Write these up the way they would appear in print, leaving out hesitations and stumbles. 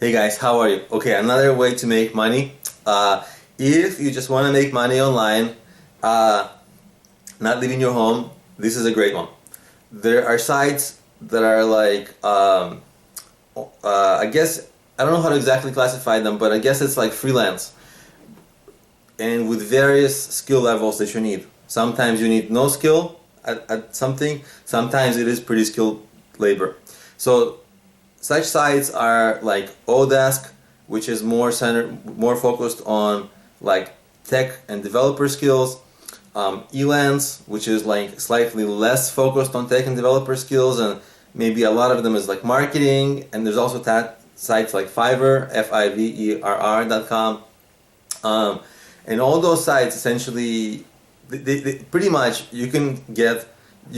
Hey guys, how are you? Okay, another way to make money. If you just want to make money online, uh, not leaving your home, this is a great one. There are sites that are like, I guess, I don't know how to exactly classify them, but I guess it's like freelance and with various skill levels that you need. Sometimes you need no skill at something, sometimes it is pretty skilled labor. So such sites are like Odesk, which is more focused on like tech and developer skills. Elance, which is like slightly less focused on tech and developer skills, and maybe a lot of them is like marketing. And there's also sites like Fiverr, Fiverr.com. And all those sites essentially, they pretty much you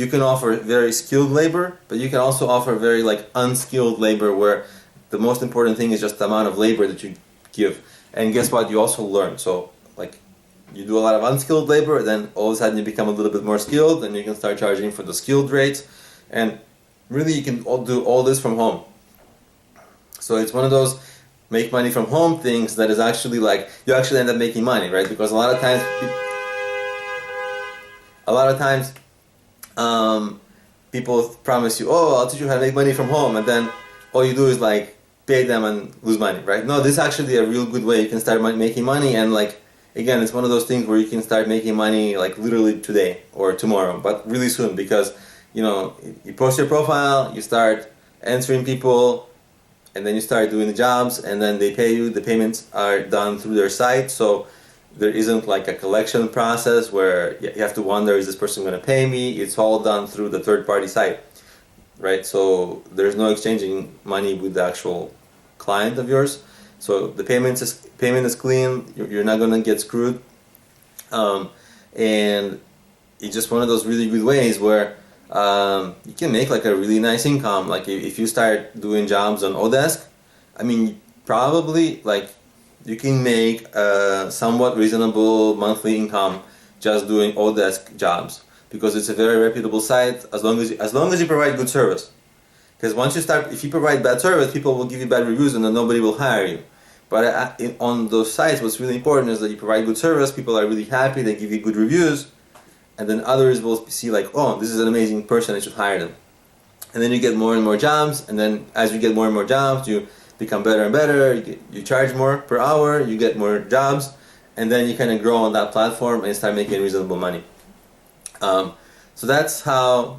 can offer very skilled labor, but you can also offer very like unskilled labor where the most important thing is just the amount of labor that you give. And guess what? You also learn. So like you do a lot of unskilled labor, then all of a sudden you become a little bit more skilled, and you can start charging for the skilled rates. And really you can do all this from home. So it's one of those make money from home things that is actually like you actually end up making money, right? Because a lot of times people promise you, oh, I'll teach you how to make money from home, and then all you do is like pay them and lose money, right? No, this is actually a real good way you can start making money. And like again, it's one of those things where you can start making money like literally today or tomorrow, but really soon, because you post your profile, you start answering people, and then you start doing the jobs, and then they pay you. The payments are done through their site, so there isn't like a collection process where you have to wonder, is this person going to pay me? It's all done through the third-party site, right? So there's no exchanging money with the actual client of yours. So the payment is clean. You're not going to get screwed, and it's just one of those really good ways where you can make like a really nice income. Like if you start doing jobs on Odesk, I mean, probably like you can make a somewhat reasonable monthly income just doing Odesk jobs, because it's a very reputable site as long as you provide good service. Because once you start, if you provide bad service, people will give you bad reviews and then nobody will hire you. But on those sites, what's really important is that you provide good service. People are really happy. They give you good reviews. And then others will see like, oh, this is an amazing person, I should hire them. And then you get more and more jobs, and then as you get more and more jobs, you become better and better, you charge more per hour, you get more jobs, and then you kind of grow on that platform and start making reasonable money. So that's how,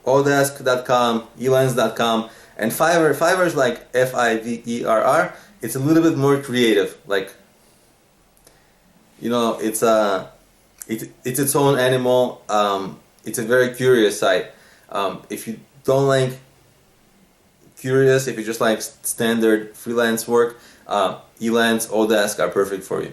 Odesk.com, Elance.com, and Fiverr. Fiverr is like Fiverr. It's a little bit more creative. Like, it's its own animal. It's a very curious site. If you don't like curious, if you just like standard freelance work, Elance, Odesk are perfect for you.